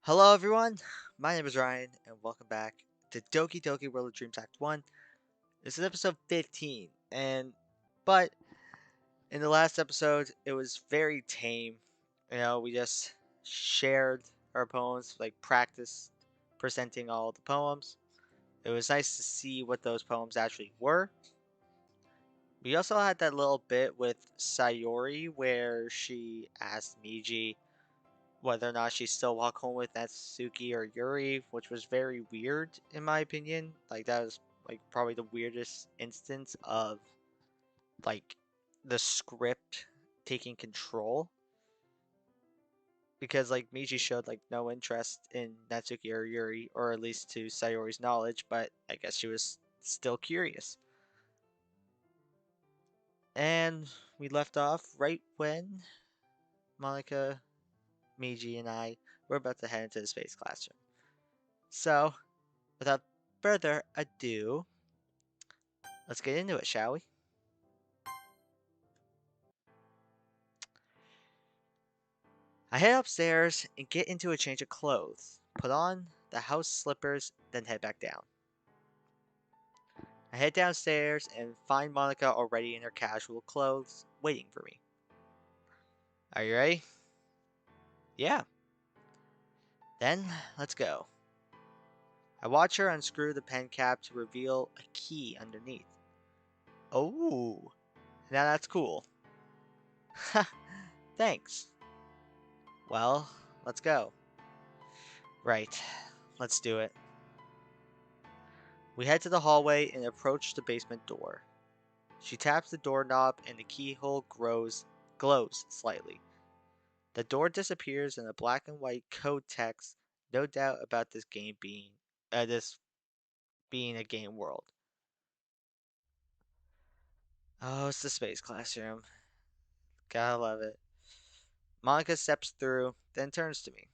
Hello everyone, my name is Ryan, and welcome back to Doki Doki World of Dreams Act 1. This is episode 15, but in the last episode, it was very tame. We just shared our poems, like practiced presenting all the poems. It was nice to see what those poems actually were. We also had that little bit with Sayori where she asked Miji whether or not she still walk home with Natsuki or Yuri, which was very weird in my opinion. Like that was like probably the weirdest instance of like the script taking control because like Miji showed like no interest in Natsuki or Yuri, or at least to Sayori's knowledge, but I guess she was still curious. And we left off right when Monica, Miji, and I were about to head into the space classroom. So, without further ado, let's get into it, shall we? I head upstairs and get into a change of clothes, put on the house slippers, then head back down. I head downstairs and find Monica already in her casual clothes, waiting for me. Are you ready? Yeah. Then, let's go. I watch her unscrew the pen cap to reveal a key underneath. Oh, now that's cool. Ha, thanks. Well, let's go. Right, let's do it. We head to the hallway and approach the basement door. She taps the doorknob and the keyhole glows slightly. The door disappears in a black and white code text, no doubt about this being a game world. Oh, it's the space classroom. Gotta love it. Monica steps through, then turns to me.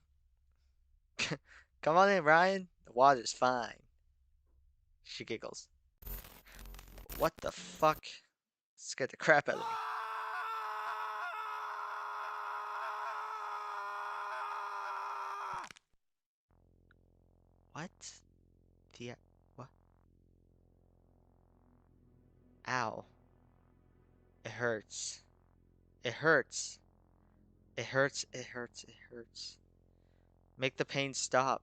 Come on in, Ryan. The water's fine. She giggles. What the fuck? Scared the crap out of me. What? The what? Ow. It hurts. It hurts. It hurts. It hurts. It hurts. Make the pain stop.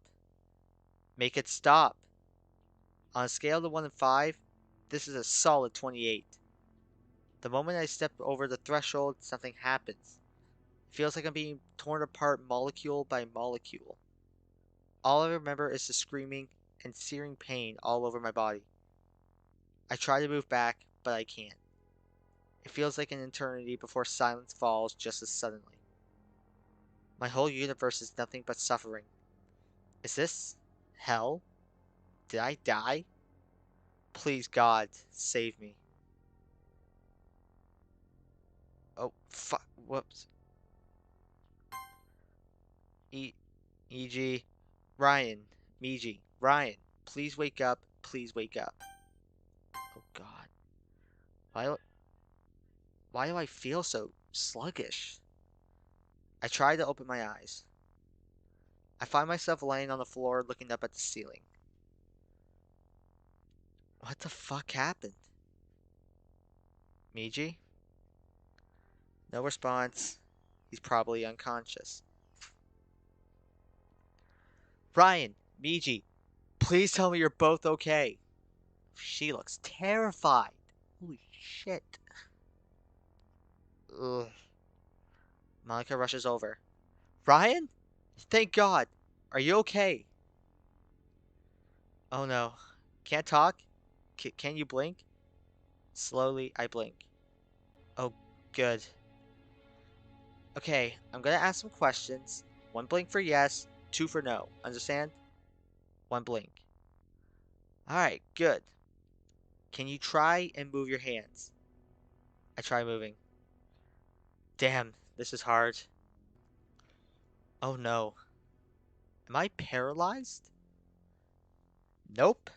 Make it stop. On a scale of 1 to 5, this is a solid 28. The moment I step over the threshold, something happens. It feels like I'm being torn apart molecule by molecule. All I remember is the screaming and searing pain all over my body. I try to move back, but I can't. It feels like an eternity before silence falls just as suddenly. My whole universe is nothing but suffering. Is this hell? Did I die? Please, God, save me. Oh, fuck. Whoops. E. E.G. Ryan. Miji. Ryan. Please wake up. Please wake up. Oh, God. Why, why do I feel so sluggish? I try to open my eyes. I find myself laying on the floor looking up at the ceiling. What the fuck happened? Miji? No response. He's probably unconscious. Ryan, Miji, please tell me you're both okay. She looks terrified. Holy shit. Ugh. Monica rushes over. Ryan? Thank God. Are you okay? Oh no. Can't talk? Can you blink? Slowly, I blink. Oh, good. Okay, I'm gonna ask some questions. One blink for yes, two for no. Understand? One blink. Alright, good. Can you try and move your hands? I try moving. Damn, this is hard. Oh no. Am I paralyzed? Nope.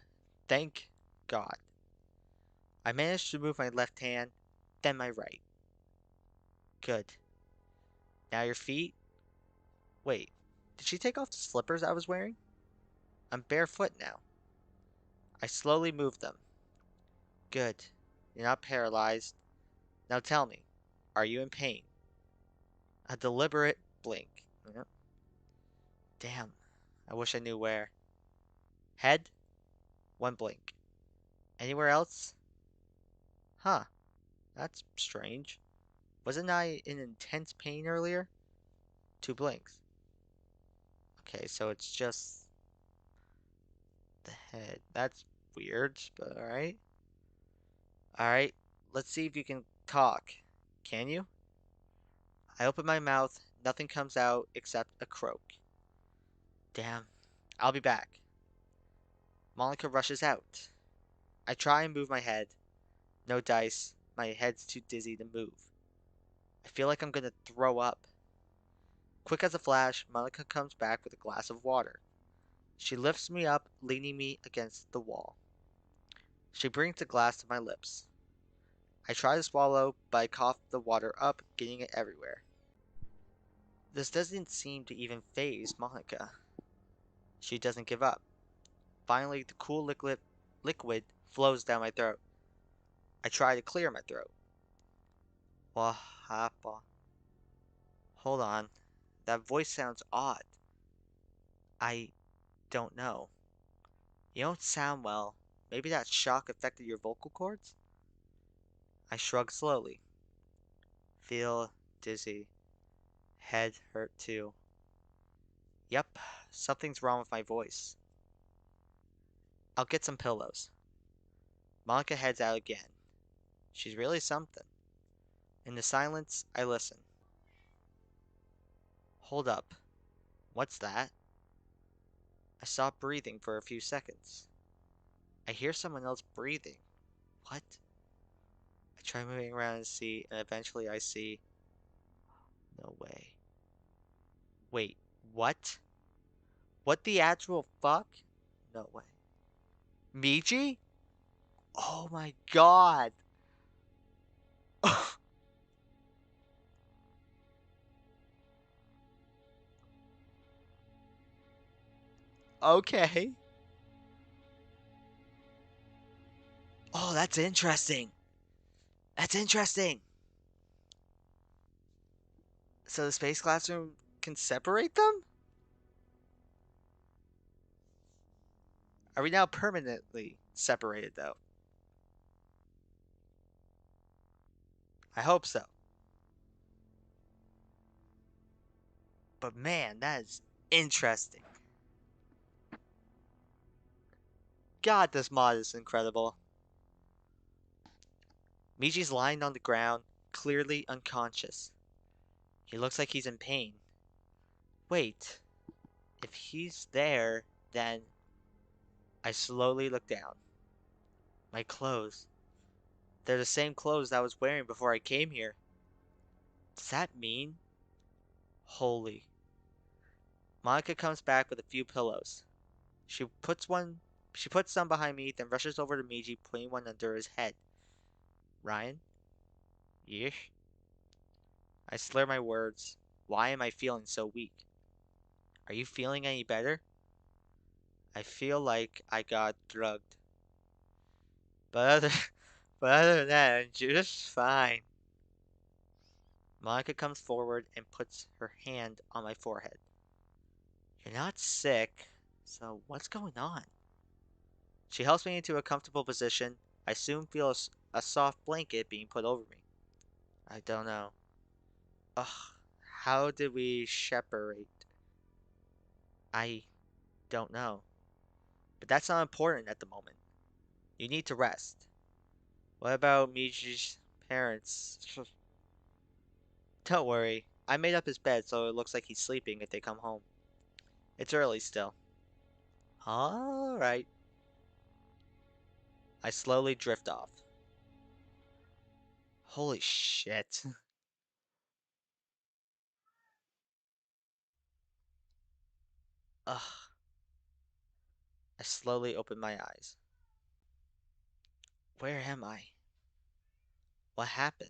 Thank God. I managed to move my left hand, then my right. Good. Now your feet? Wait. Did she take off the slippers I was wearing? I'm barefoot now. I slowly moved them. Good. You're not paralyzed. Now tell me, are you in pain? A deliberate blink. Yep. Damn. I wish I knew where. Head? One blink. Anywhere else? Huh. That's strange. Wasn't I in intense pain earlier? Two blinks. Okay, so it's just the head. That's weird, but alright. Alright, let's see if you can talk. Can you? I open my mouth, nothing comes out except a croak. Damn. I'll be back. Monica rushes out. I try and move my head. No dice. My head's too dizzy to move. I feel like I'm gonna throw up. Quick as a flash, Monica comes back with a glass of water. She lifts me up, leaning me against the wall. She brings the glass to my lips. I try to swallow, but I cough the water up, getting it everywhere. This doesn't seem to even faze Monica. She doesn't give up. Finally, the cool liquid flows down my throat. I try to clear my throat. Wahapa. Hold on. That voice sounds odd. I don't know. You don't sound well. Maybe that shock affected your vocal cords? I shrug slowly. Feel dizzy. Head hurt too. Yep, something's wrong with my voice. I'll get some pillows. Monica heads out again. She's really something. In the silence, I listen. Hold up. What's that? I stop breathing for a few seconds. I hear someone else breathing. What? I try moving around and see, and eventually I see. No way. Wait, what? What the actual fuck? No way. Miji? Oh my god. Okay. Oh, that's interesting. That's interesting. So the space classroom can separate them? Are we now permanently separated, though? I hope so. But man, that is interesting. God, this mod is incredible. Miji's lying on the ground, clearly unconscious. He looks like he's in pain. Wait, if he's there, then I slowly look down. My clothes. They're the same clothes I was wearing before I came here. Does that mean? Holy. Monica comes back with a few pillows. She puts one she puts some behind me, then rushes over to Miji, putting one under his head. Ryan? Yeesh. I slur my words. Why am I feeling so weak? Are you feeling any better? I feel like I got drugged. But other but other than that, I'm just fine. Monica comes forward and puts her hand on my forehead. You're not sick, so what's going on? She helps me into a comfortable position. I soon feel a soft blanket being put over me. I don't know. Ugh, how did we separate? I don't know. But that's not important at the moment. You need to rest. What about Miji's parents? Don't worry. I made up his bed so it looks like he's sleeping if they come home. It's early still. Alright. I slowly drift off. Holy shit. Ugh. I slowly open my eyes. Where am I? What happened?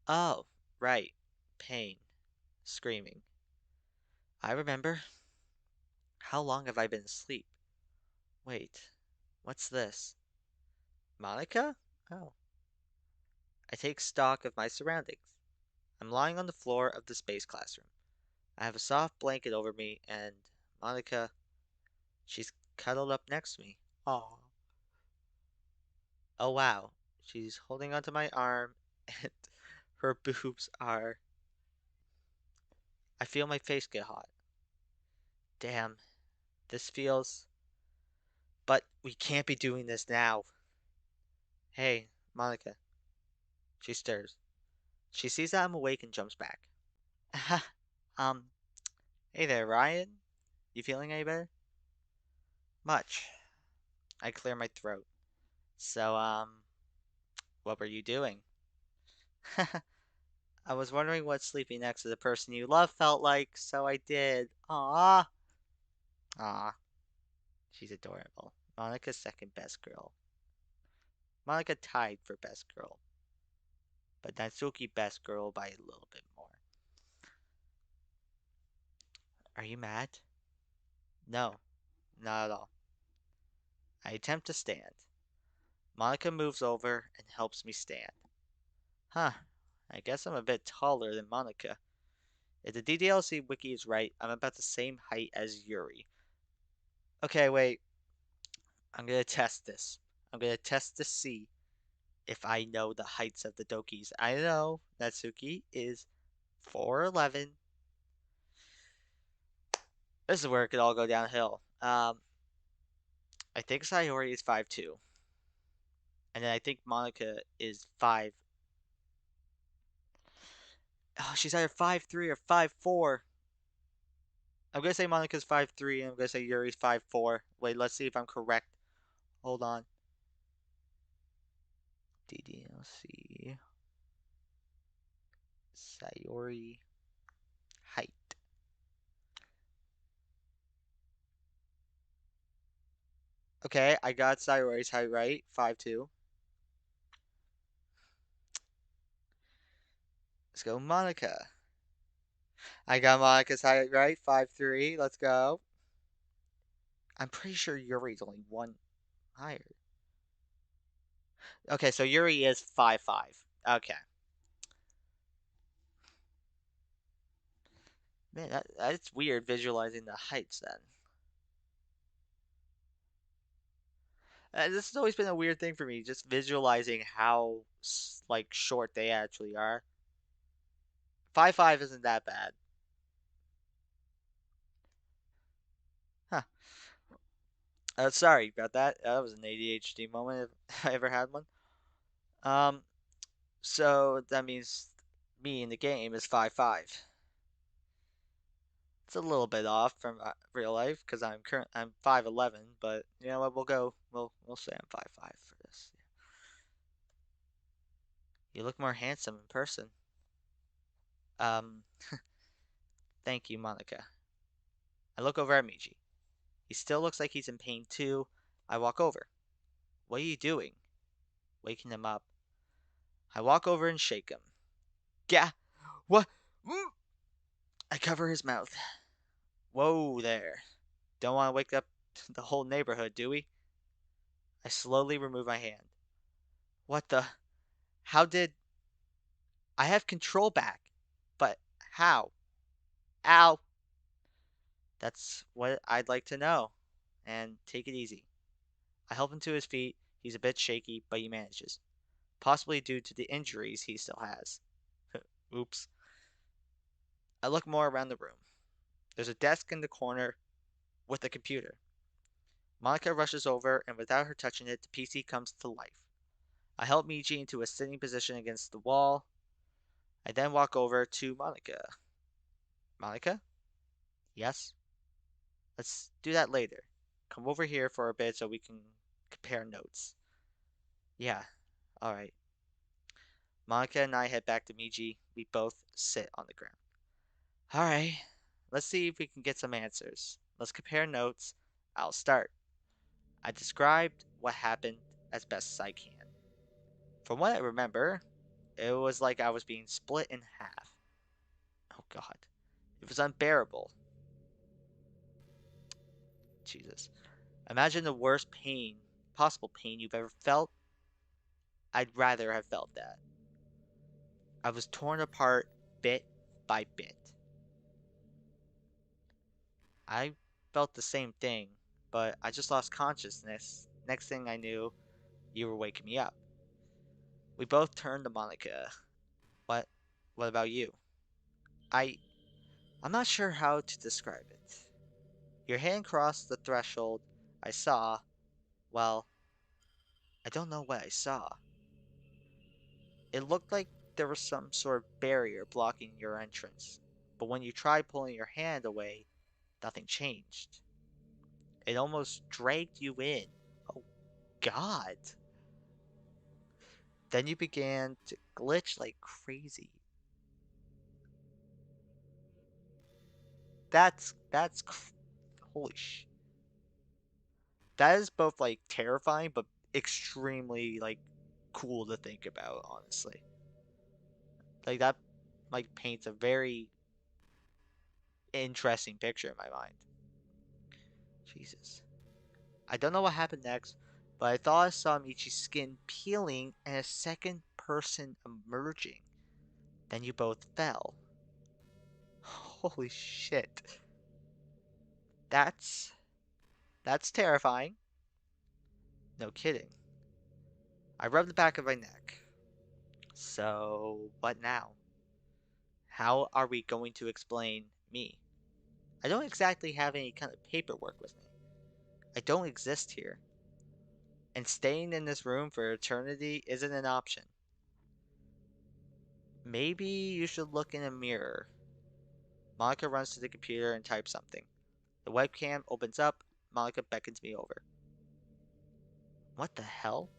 Oh, right. Pain. Screaming. I remember. How long have I been asleep? Wait, what's this? Monica? Oh. I take stock of my surroundings. I'm lying on the floor of the space classroom. I have a soft blanket over me, and Monica, she's cuddled up next to me. Aw. Oh wow. She's holding onto my arm, and her boobs are. I feel my face get hot. Damn, this feels. But we can't be doing this now. Hey, Monica. She stirs. She sees that I'm awake and jumps back. um, hey there, Ryan. You feeling any better? Much. I clear my throat. So, what were you doing? I was wondering what sleeping next to the person you love felt like, so I did. Aww. Aw, she's adorable. Monica's second best girl. Monica tied for best girl, but Natsuki best girl by a little bit more. Are you mad? No, not at all. I attempt to stand. Monica moves over and helps me stand. Huh, I guess I'm a bit taller than Monica. If the DDLC wiki is right, I'm about the same height as Yuri. Okay, wait. I'm gonna test this. I'm gonna test to see if I know the heights of the Dokis. I know Natsuki is 4'11". This is where it could all go downhill. I think Sayori is 5'2". And then I think Monica is 5. Oh, she's either 5'3" or 5'4". I'm gonna say Monica's 5'3", and I'm gonna say Yuri's 5'4". Wait, let's see if I'm correct. Hold on. DDLC Sayori height. Okay, I got Sayori's height right. 5'2". Let's go, Monica. I got Monica's height right. 5'3". Let's go. I'm pretty sure Yuri's only one higher. Okay, so Yuri is 5'5". Okay. Man, that's weird visualizing the heights then. This has always been a weird thing for me, just visualizing how like short they actually are. 5'5" isn't that bad. Huh. Sorry about that. That was an ADHD moment if I ever had one. Um, so that means me in the game is 5'5". It's a little bit off from real life because I'm 5'11", but you know what? We'll say I'm 5'5" for this. You look more handsome in person. Um, thank you, Monica. I look over at Miji. He still looks like he's in pain too. I walk over. What are you doing? Waking him up. I walk over and shake him. Gah! What? Mm! I cover his mouth. Whoa there. Don't want to wake up the whole neighborhood, do we? I slowly remove my hand. What the? How did. I have control back. But how? Ow! That's what I'd like to know. And take it easy. I help him to his feet. He's a bit shaky, but he manages. Possibly due to the injuries he still has. Oops. I look more around the room. There's a desk in the corner with a computer. Monica rushes over, and without her touching it, the PC comes to life. I help Michi into a sitting position against the wall. I then walk over to Monica. Monica? Yes? Let's do that later. Come over here for a bit so we can compare notes. Yeah, alright. Monica and I head back to Miji. We both sit on the ground. Alright, let's see if we can get some answers. Let's compare notes. I'll start. I described what happened as best as I can. From what I remember, it was like I was being split in half. Oh god. It was unbearable. Jesus. Imagine the worst pain, possible pain you've ever felt. I'd rather have felt that. I was torn apart bit by bit. I felt the same thing, but I just lost consciousness. Next thing I knew, you were waking me up. We both turned to Monica. What? What about you? I. I'm not sure how to describe it. Your hand crossed the threshold. I saw. Well, I don't know what I saw. It looked like there was some sort of barrier blocking your entrance. But when you tried pulling your hand away, nothing changed. It almost dragged you in. Oh, God. Then you began to glitch like crazy. That's holy sh. That is both like terrifying but extremely like cool to think about, honestly. Like that like paints a very interesting picture in my mind. Jesus. I don't know what happened next, but I thought I saw Michi's skin peeling and a second person emerging. Then you both fell. Holy shit. That's that's terrifying. No kidding. I rubbed the back of my neck. So, what now? How are we going to explain me? I don't exactly have any kind of paperwork with me. I don't exist here. And staying in this room for eternity isn't an option. Maybe you should look in a mirror. Monica runs to the computer and types something. The webcam opens up. Monica beckons me over. What the hell?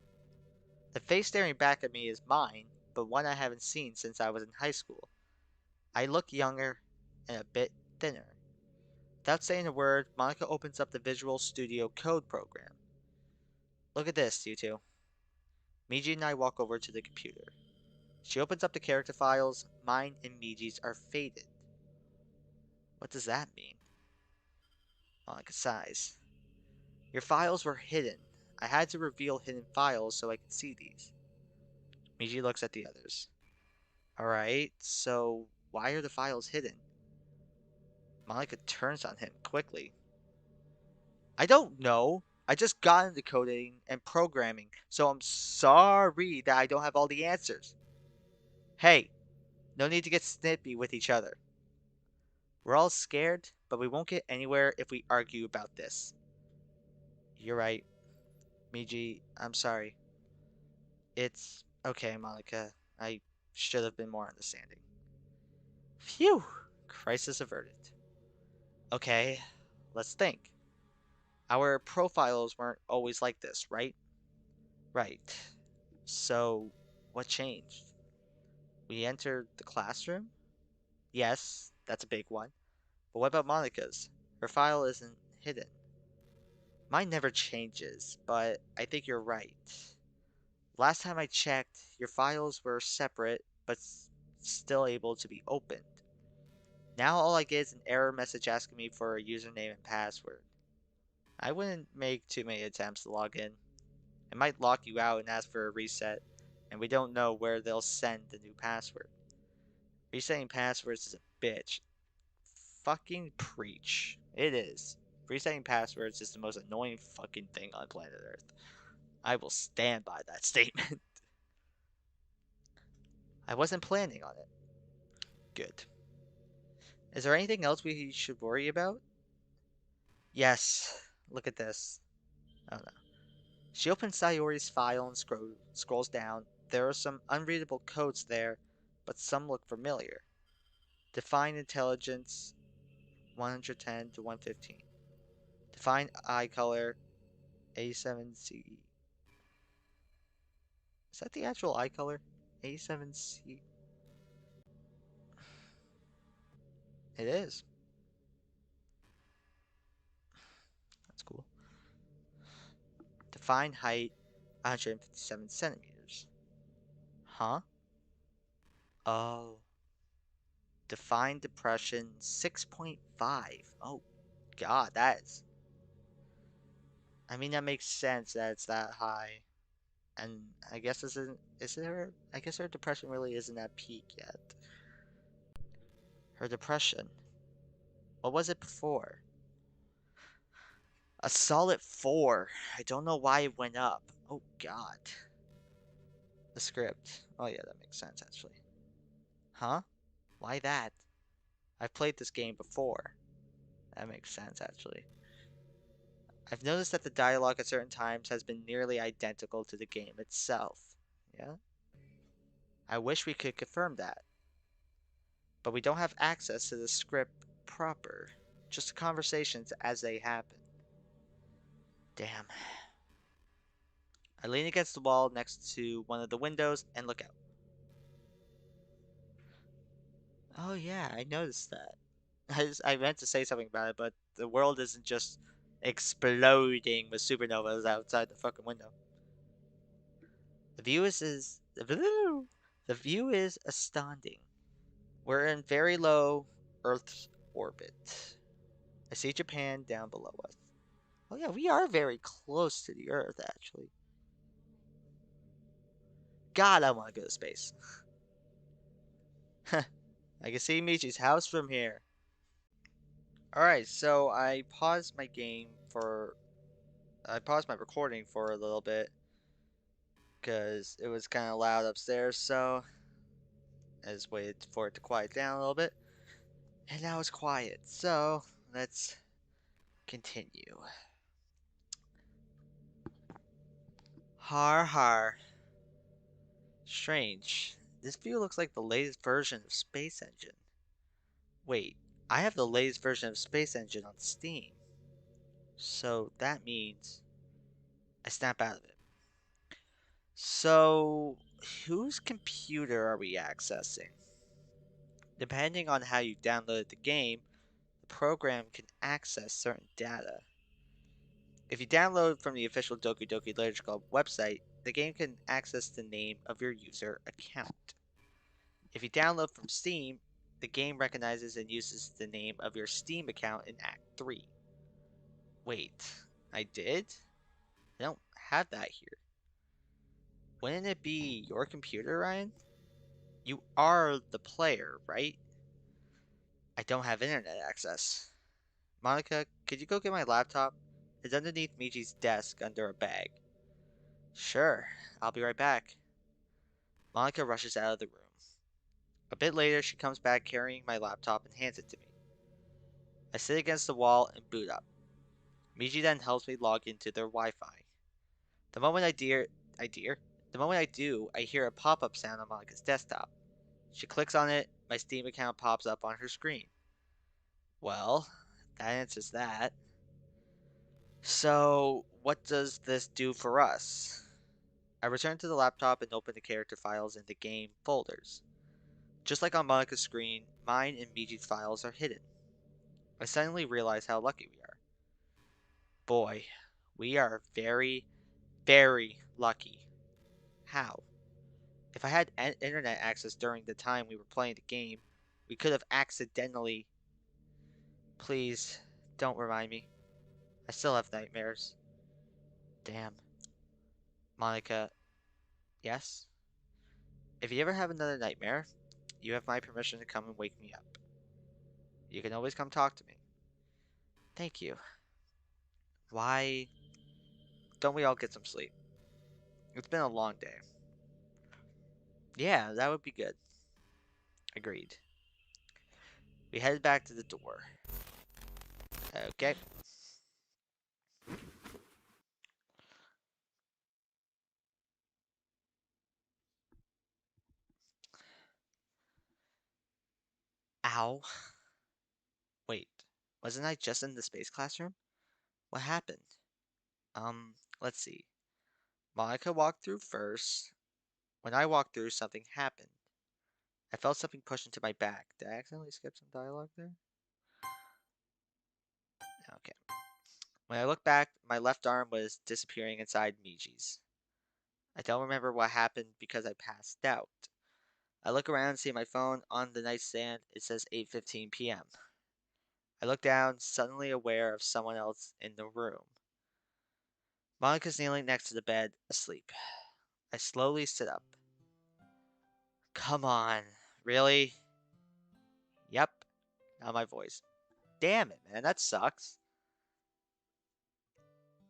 The face staring back at me is mine, but one I haven't seen since I was in high school. I look younger and a bit thinner. Without saying a word, Monica opens up the Visual Studio Code program. Look at this, you two. Miji and I walk over to the computer. She opens up the character files. Mine and Miji's are faded. What does that mean? Monica sighs. Your files were hidden. I had to reveal hidden files so I could see these. Miji looks at the others. Alright, so why are the files hidden? Monica turns on him quickly. I don't know. I just got into coding and programming, so I'm sorry that I don't have all the answers. Hey, no need to get snippy with each other. We're all scared, but we won't get anywhere if we argue about this. You're right, Miji. I'm sorry. It's okay, Monica. I should have been more understanding. Phew! Crisis averted. Okay, let's think. Our profiles weren't always like this, right? Right. So, what changed? We entered the classroom? Yes, that's a big one. But what about Monica's? Her file isn't hidden. Mine never changes, but I think you're right. Last time I checked, your files were separate, but still able to be opened. Now all I get is an error message asking me for a username and password. I wouldn't make too many attempts to log in. It might lock you out and ask for a reset, and we don't know where they'll send the new password. Resetting passwords is a bitch. Fucking preach. It is. Resetting passwords is the most annoying fucking thing on planet Earth. I will stand by that statement. I wasn't planning on it. Good. Is there anything else we should worry about? Yes. Look at this. Oh no. She opens Sayori's file and scrolls down. There are some unreadable codes there, but some look familiar. Define intelligence 110 to 115. Define eye color A7C. Is that the actual eye color? A7C. It is. That's cool. Define height 157 centimeters. Huh? Oh. Define depression 6.5. Oh, God, that is. I mean, that makes sense that it's that high. And I guess this isn't. Is it her? I guess her depression really isn't at peak yet. Her depression. What was it before? A solid 4. I don't know why it went up. Oh, God. The script. Oh, yeah, that makes sense, actually. Huh? Why that? I've played this game before. That makes sense, actually. I've noticed that the dialogue at certain times has been nearly identical to the game itself. Yeah? I wish we could confirm that, but we don't have access to the script proper. Just the conversations as they happen. Damn. I lean against the wall next to one of the windows and look out. Oh yeah, I noticed that. I meant to say something about it, but the world isn't just exploding with supernovas outside the fucking window. The view is astounding. We're in very low Earth's orbit. I see Japan down below us. Oh yeah, we are very close to the Earth actually. God, I want to go to space. I can see Michi's house from here. Alright, so I paused my recording for a little bit because it was kind of loud upstairs, so I just waited for it to quiet down a little bit. And now it's quiet, so let's continue. Har har. Strange. This view looks like the latest version of Space Engine. Wait, I have the latest version of Space Engine on Steam. So that means I snap out of it. So, whose computer are we accessing? Depending on how you downloaded the game, the program can access certain data. If you download from the official Doki Doki Literature Club website, the game can access the name of your user account. If you download from Steam, the game recognizes and uses the name of your Steam account in Act 3. Wait, I did? I don't have that here. Wouldn't it be your computer, Ryan? You are the player, right? I don't have internet access. Monica, could you go get my laptop? It's underneath Michi's desk under a bag. Sure, I'll be right back. Monica rushes out of the room. A bit later, she comes back carrying my laptop and hands it to me. I sit against the wall and boot up. Michi then helps me log into their Wi-Fi. The moment I dear, I dear, the moment I do, I hear a pop-up sound on Monica's desktop. She clicks on it, my Steam account pops up on her screen. Well, that answers that. So, what does this do for us? I return to the laptop and open the character files in the game folders. Just like on Monica's screen, mine and Miji's files are hidden. I suddenly realize how lucky we are. Boy, we are very, very lucky. How? If I had internet access during the time we were playing the game, we could have accidentally. Please, don't remind me. I still have nightmares. Damn. Monica, yes? If you ever have another nightmare, you have my permission to come and wake me up. You can always come talk to me. Thank you. Why don't we all get some sleep? It's been a long day. Yeah, that would be good. Agreed. We headed back to the door. Okay. Ow. Wait, wasn't I just in the space classroom? What happened? Let's see. Monica walked through first. When I walked through, something happened. I felt something push into my back. Did I accidentally skip some dialogue there? Okay. When I looked back, my left arm was disappearing inside Miji's. I don't remember what happened because I passed out. I look around and see my phone on the nightstand. It says 8:15 p.m. I look down, suddenly aware of someone else in the room. Monica's kneeling next to the bed, asleep. I slowly sit up. Come on. Really? Yep. Now my voice. Damn it, man. That sucks.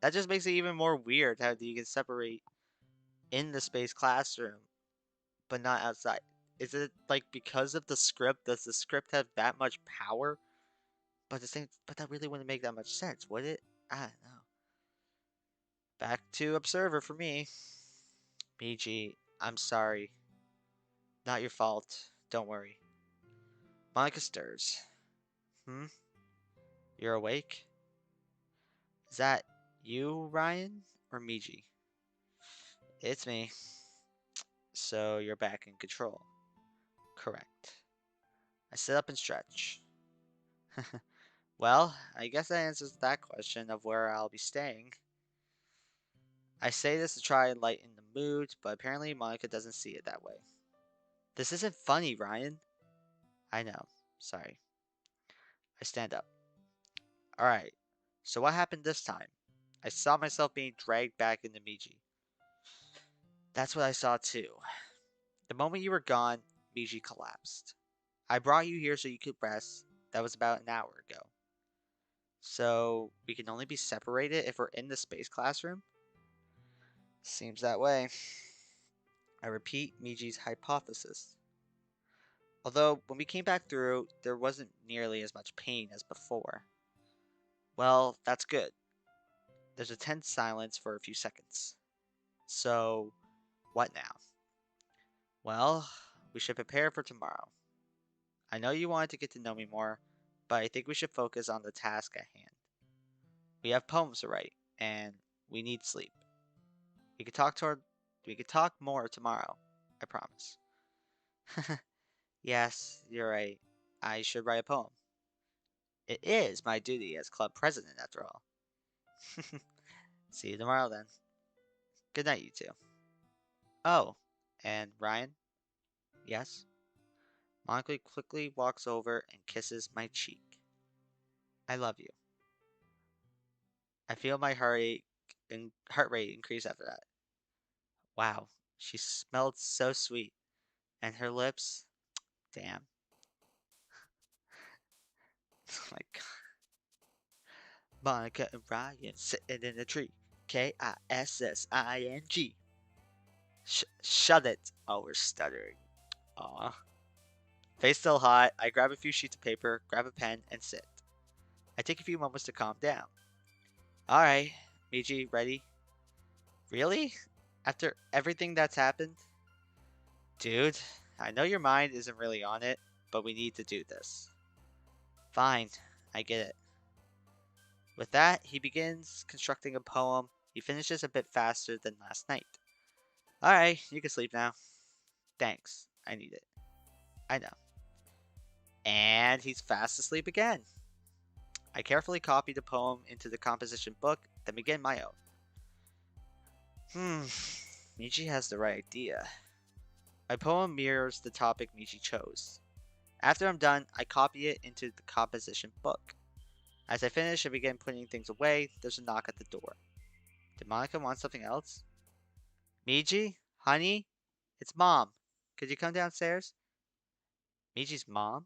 That just makes it even more weird how you can separate in the space classroom, but not outside. Is it like because of the script? Does the script have that much power? But that really wouldn't make that much sense, would it? I don't know. Back to Observer for me. Miji, I'm sorry. Not your fault. Don't worry. Monica stirs. Hmm? You're awake? Is that you, Ryan? Or Miji? It's me. So you're back in control. Correct. I sit up and stretch. Well, I guess that answers that question of where I'll be staying. I say this to try and lighten the mood, but apparently Monica doesn't see it that way. This isn't funny, Ryan. I know. Sorry. I stand up. Alright, so what happened this time? I saw myself being dragged back into Miji. That's what I saw too. The moment you were gone, Miji collapsed. I brought you here so you could rest. That was about an hour ago. So, we can only be separated if we're in the space classroom? Seems that way. I repeat Miji's hypothesis. Although, when we came back through, there wasn't nearly as much pain as before. Well, that's good. There's a tense silence for a few seconds. So, what now? Well, we should prepare for tomorrow. I know you wanted to get to know me more, but I think we should focus on the task at hand. We have poems to write, and we need sleep. We could talk toward we could talk more tomorrow. I promise. Yes, you're right. I should write a poem. It is my duty as club president, after all. See you tomorrow then. Good night, you two. Oh, and Ryan? Yes? Monica quickly walks over and kisses my cheek. I love you. I feel my heart rate increase after that. Wow, she smelled so sweet, and her lips, damn. Oh my god. Monica and Ryan sitting in a tree. Kissing. Shut it. Oh, we're stuttering. Aw. Face still hot, I grab a few sheets of paper, grab a pen, and sit. I take a few moments to calm down. Alright, Miji, ready? Really? After everything that's happened? Dude, I know your mind isn't really on it, but we need to do this. Fine, I get it. With that, he begins constructing a poem. He finishes a bit faster than last night. Alright, you can sleep now. Thanks, I need it. I know. And he's fast asleep again. I carefully copy the poem into the composition book, then begin my own. Michi has the right idea. My poem mirrors the topic Michi chose. After I'm done, I copy it into the composition book. As I finish and begin putting things away, there's a knock at the door. Did Monica want something else? Miji? Honey? It's Mom. Could you come downstairs? Miji's mom?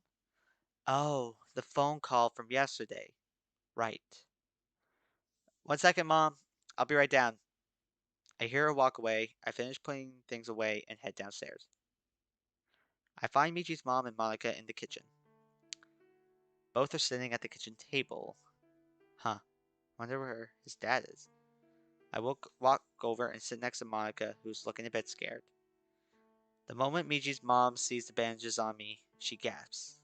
Oh, the phone call from yesterday. Right. 1 second, Mom. I'll be right down. I hear her walk away. I finish putting things away and head downstairs. I find Michi's mom and Monica in the kitchen. Both are sitting at the kitchen table. Huh. Wonder where his dad is. I walk over and sit next to Monica, who's looking a bit scared. The moment Michi's mom sees the bandages on me, she gasps.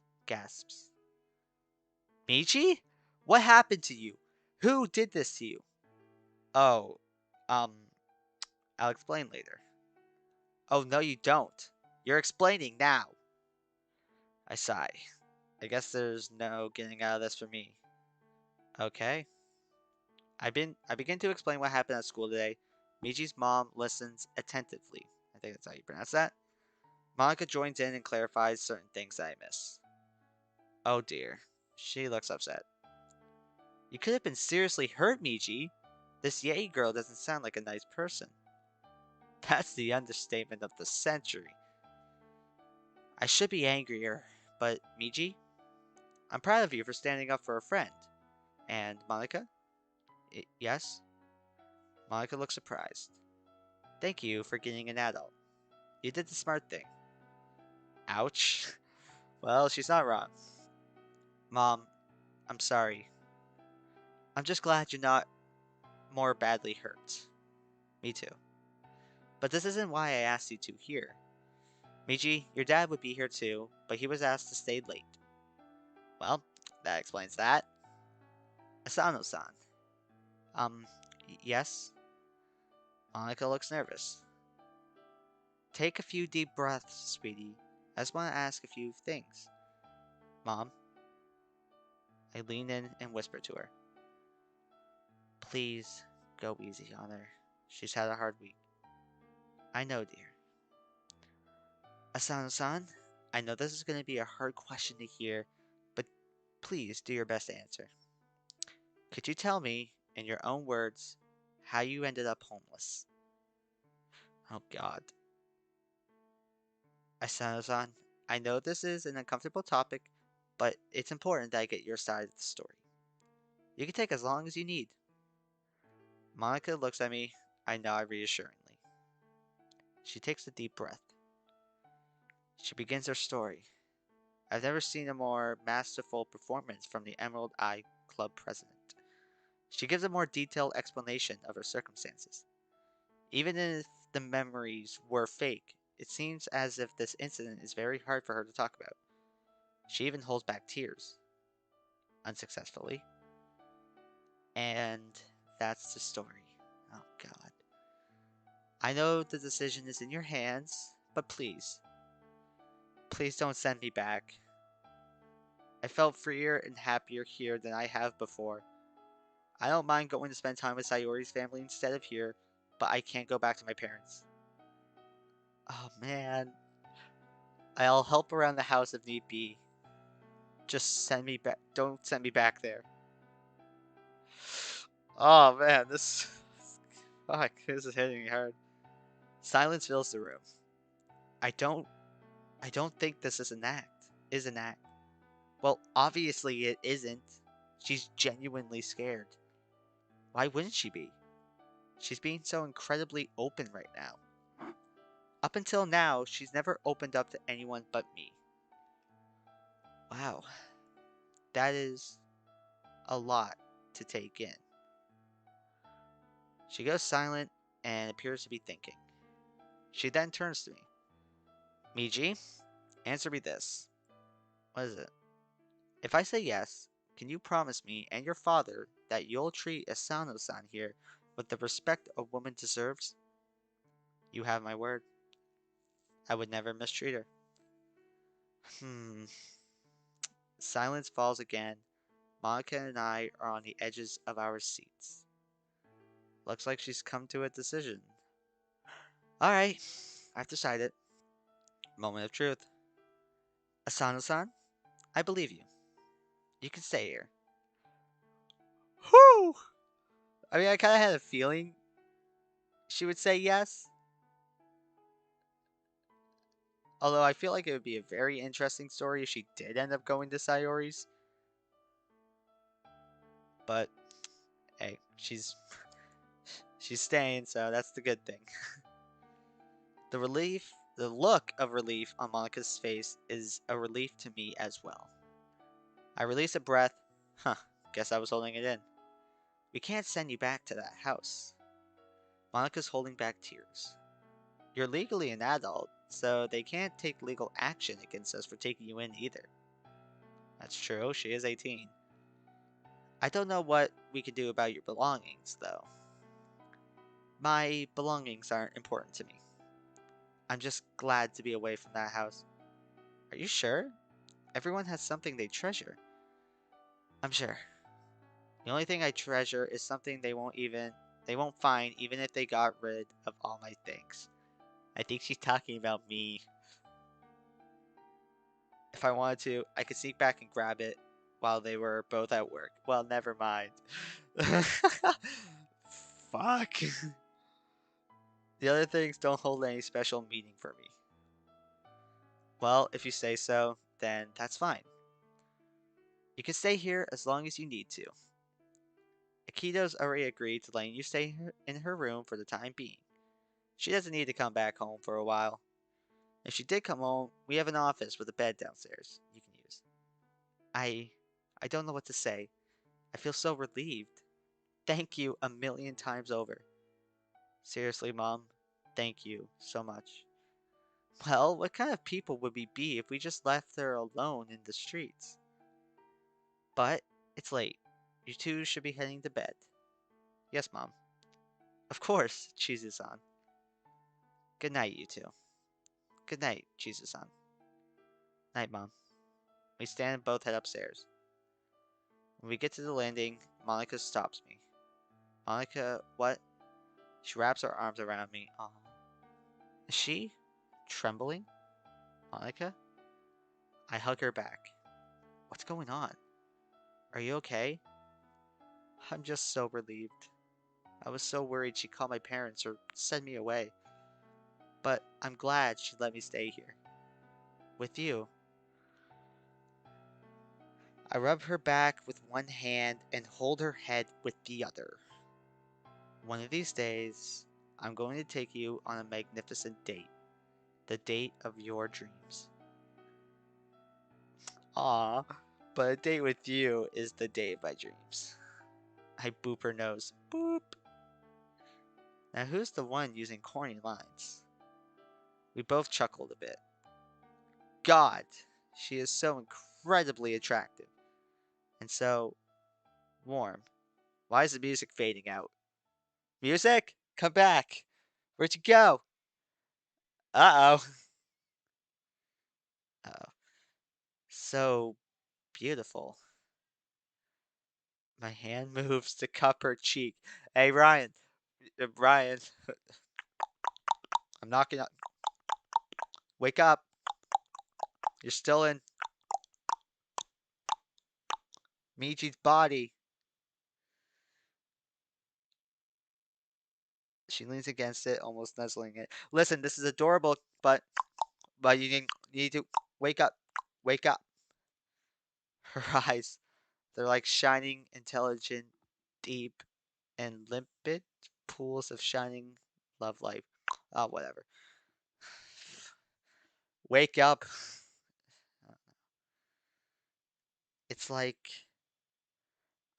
Michi? What happened to you? Who did this to you? Oh, I'll explain later. Oh, no, you don't. You're explaining now. I sigh. I guess there's no getting out of this for me. Okay. I begin to explain what happened at school today. Miji's mom listens attentively. I think that's how you pronounce that. Monica joins in and clarifies certain things that I miss. Oh dear. She looks upset. You could have been seriously hurt, Miji. This Yae girl doesn't sound like a nice person. That's the understatement of the century. I should be angrier, but Miji, I'm proud of you for standing up for a friend. And Monica? Yes? Monica looks surprised. Thank you for getting an adult. You did the smart thing. Ouch. Well, she's not wrong. Mom, I'm sorry. I'm just glad you're not more badly hurt. Me too. But this isn't why I asked you two here. Miji, your dad would be here too, but he was asked to stay late. Well, that explains that. Asano-san. Yes? Monica looks nervous. Take a few deep breaths, sweetie. I just want to ask a few things. Mom. I lean in and whisper to her. Please, go easy on her. She's had a hard week. I know, dear. Asano-san, I know this is going to be a hard question to hear, but please do your best to answer. Could you tell me, in your own words, how you ended up homeless? Oh God. Asano-san, I know this is an uncomfortable topic, but it's important that I get your side of the story. You can take as long as you need. Monica looks at me. I nod reassuringly. She takes a deep breath. She begins her story. I've never seen a more masterful performance from the Emerald Eye Club president. She gives a more detailed explanation of her circumstances. Even if the memories were fake, it seems as if this incident is very hard for her to talk about. She even holds back tears. Unsuccessfully. And that's the story. Oh God. I know the decision is in your hands, but please, please don't send me back. I felt freer and happier here than I have before. I don't mind going to spend time with Sayori's family instead of here, but I can't go back to my parents. Oh man. I'll help around the house if need be. Just send me back. Don't send me back there. Oh man, this. Fuck, this is hitting me hard. Silence fills the room. I don't. I don't think this is an act. Is an act. Well, obviously it isn't. She's genuinely scared. Why wouldn't she be? She's being so incredibly open right now. Up until now, she's never opened up to anyone but me. Wow. That is a lot to take in. She goes silent and appears to be thinking. She then turns to me. Miji, answer me this. What is it? If I say yes, can you promise me and your father that you'll treat Asano-san here with the respect a woman deserves? You have my word. I would never mistreat her. Hmm. Silence falls again. Monica and I are on the edges of our seats. Looks like she's come to a decision. Alright, I've decided. Moment of truth. Asano-san, I believe you. You can stay here. Whew! I mean, I kind of had a feeling she would say yes. Although I feel like it would be a very interesting story if she did end up going to Sayori's. But, hey, she's staying, so that's the good thing. The look of relief on Monica's face is a relief to me as well. I release a breath. Huh, guess I was holding it in. We can't send you back to that house. Monica's holding back tears. You're legally an adult, so they can't take legal action against us for taking you in either. That's true, she is 18. I don't know what we could do about your belongings, though. My belongings aren't important to me. I'm just glad to be away from that house. Are you sure? Everyone has something they treasure. I'm sure. The only thing I treasure is something they won't find even if they got rid of all my things. I think she's talking about me. If I wanted to, I could sneak back and grab it while they were both at work. Well, never mind. fuck? The other things don't hold any special meaning for me. Well, if you say so, then that's fine. You can stay here as long as you need to. Akito's already agreed to letting you stay in her room for the time being. She doesn't need to come back home for a while. If she did come home, we have an office with a bed downstairs you can use. I I don't know what to say. I feel so relieved. Thank you a million times over. Seriously, Mom, thank you so much. Well, what kind of people would we be if we just left her alone in the streets? But it's late. You two should be heading to bed. Yes, Mom. Of course, Chizu-san. Good night, you two. Good night, Chizu-san. Night, Mom. We stand and both head upstairs. When we get to the landing, Monica stops me. Monica, what? She wraps her arms around me. Aw. Is she trembling? Monica? I hug her back. What's going on? Are you okay? I'm just so relieved. I was so worried she'd call my parents or send me away. But I'm glad she let me stay here. With you. I rub her back with one hand and hold her head with the other. One of these days, I'm going to take you on a magnificent date. The date of your dreams. Aw, but a date with you is the date of my dreams. I boop her nose. Boop. Now who's the one using corny lines? We both chuckled a bit. God, she is so incredibly attractive. And so warm. Why is the music fading out? Music? Come back. Where'd you go? Uh-oh. Oh. So beautiful. My hand moves to cup her cheek. Hey, Ryan. Ryan. I'm knocking up. Wake up. You're still in Michi's body. She leans against it, almost nuzzling it. Listen, this is adorable, but you need to wake up. Wake up. Her eyes, they're like shining, intelligent, deep, and limpid pools of shining love light. Oh, whatever. Wake up. It's like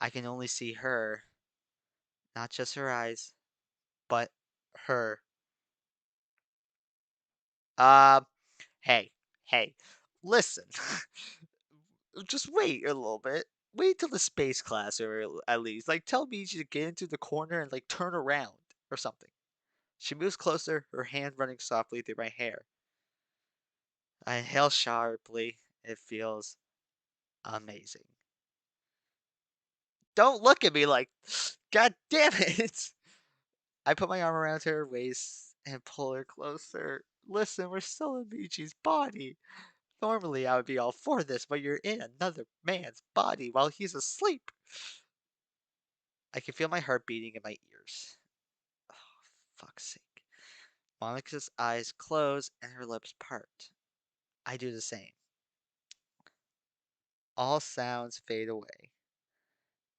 I can only see her, not just her eyes, but her. Um, hey, hey, listen. Just wait a little bit. Wait till the space class, or at least, like, tell me to get into the corner and, like, turn around or something. She moves closer, her hand running softly through my hair. I inhale sharply. It feels amazing. Don't look at me like, God damn it! I put my arm around her waist and pull her closer. Listen, we're still in Michi's body. Normally, I would be all for this, but you're in another man's body while he's asleep. I can feel my heart beating in my ears. Oh, fuck's sake. Monica's eyes close and her lips part. I do the same. All sounds fade away,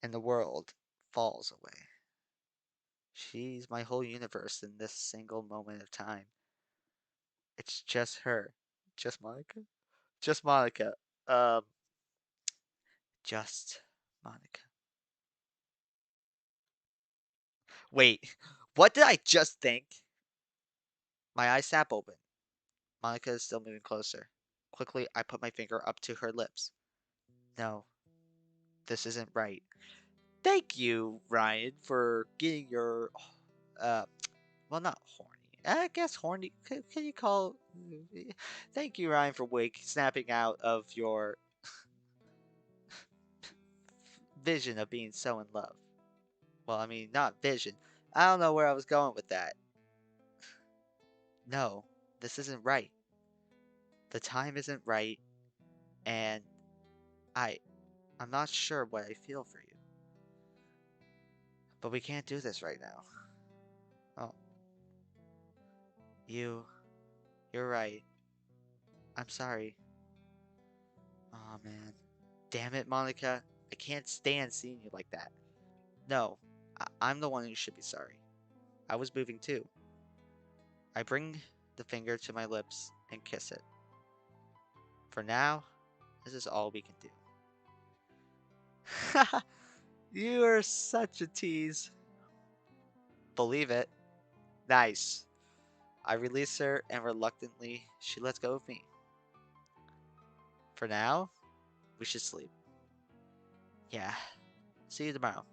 and the world falls away. She's my whole universe in this single moment of time. It's just her. Just Monica? Just Monica. Um, just Monica. Wait, what did I just think? My eyes snap open. Monica is still moving closer. Quickly, I put my finger up to her lips. No, this isn't right. Thank you, Ryan, for getting your, uh, well, not horny. I guess horny. Can you call? Thank you, Ryan, for snapping out of your vision of being so in love. Well, I mean, not vision. I don't know where I was going with that. No, this isn't right. The time isn't right, and I, I'm not sure what I feel for you. But we can't do this right now. Oh, you. You're right. I'm sorry. Oh man. Damn it, Monica. I can't stand seeing you like that. No, I'm the one who should be sorry. I was moving too. I bring the finger to my lips and kiss it. For now, this is all we can do. You are such a tease. Believe it. Nice. I release her and reluctantly she lets go of me. For now, we should sleep. Yeah. See you tomorrow.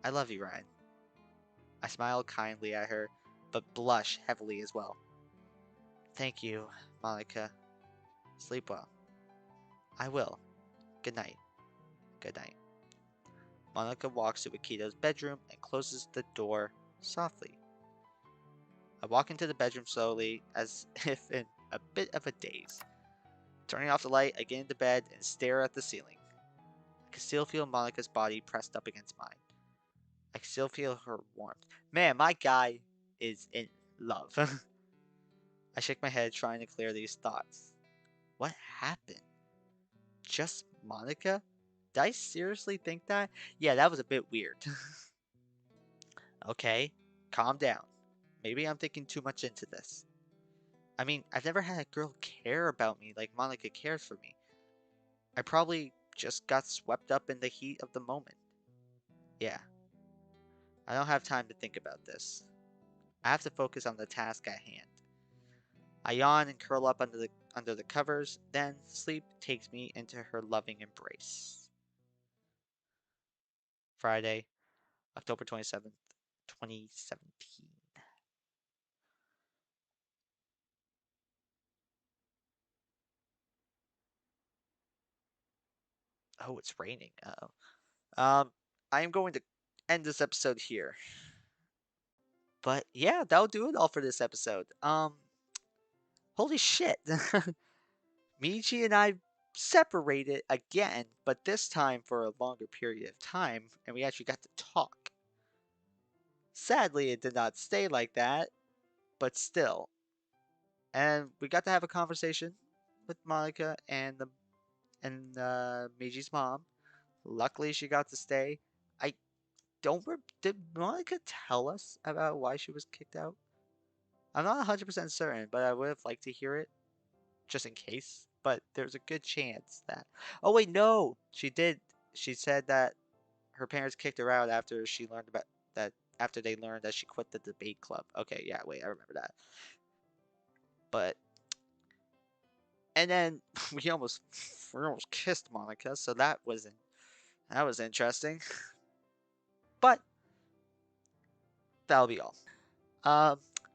I love you, Ryan. I smile kindly at her, but blush heavily as well. Thank you, Monica. Sleep well. I will. Good night. Good night. Monica walks to Akito's bedroom and closes the door softly. I walk into the bedroom slowly, as if in a bit of a daze. Turning off the light, I get into bed and stare at the ceiling. I can still feel Monica's body pressed up against mine. I can still feel her warmth. Man, my guy is in love. I shake my head, trying to clear these thoughts. What happened? Just Monica? Did I seriously think that? Yeah, that was a bit weird. Okay, calm down. Maybe I'm thinking too much into this. I mean, I've never had a girl care about me like Monica cares for me. I probably just got swept up in the heat of the moment. Yeah, I don't have time to think about this. I have to focus on the task at hand. I yawn and curl up under the covers, then sleep takes me into her loving embrace. Friday, October 27th, 2017. Oh, it's raining. Uh-oh. I am going to end this episode here. But yeah, that'll do it all for this episode. Holy shit. Michi and I separated again, but this time for a longer period of time, and we actually got to talk. Sadly, it did not stay like that, but still. And we got to have a conversation with Monica and Miji's mom. Luckily, she got to stay. I don't. Did Monica tell us about why she was kicked out? I'm not 100% certain, but I would have liked to hear it just in case. But there's a good chance that. Oh wait, no, she did. She said that her parents kicked her out after she learned about that. After they learned that she quit the debate club. Okay, yeah, wait, I remember that. But and then we almost kissed Monica, so that was interesting. But that'll be all.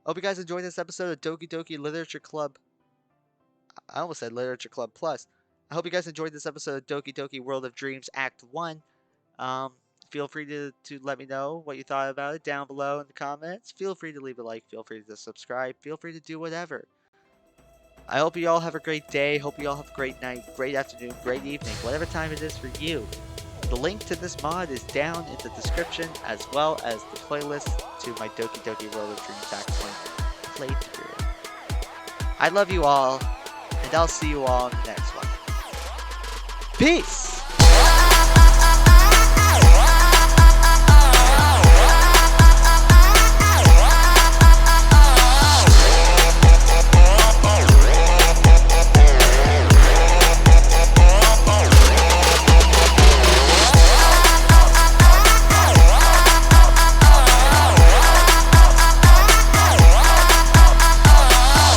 Hope you guys enjoyed this episode of Doki Doki Literature Club. I almost said Literature Club Plus. I hope you guys enjoyed this episode of Doki Doki World of Dreams Act 1. Um, feel free to let me know what you thought about it down below in the comments. Feel free to leave a like. Feel free to subscribe. Feel free to do whatever. I hope you all have a great day. Hope you all have a great night, great afternoon, great evening, whatever time it is for you. The link to this mod is down in the description, as well as the playlist to my Doki Doki World of Dreams Act 1 playthrough. I love you all, and I'll see you all in the next one. Peace!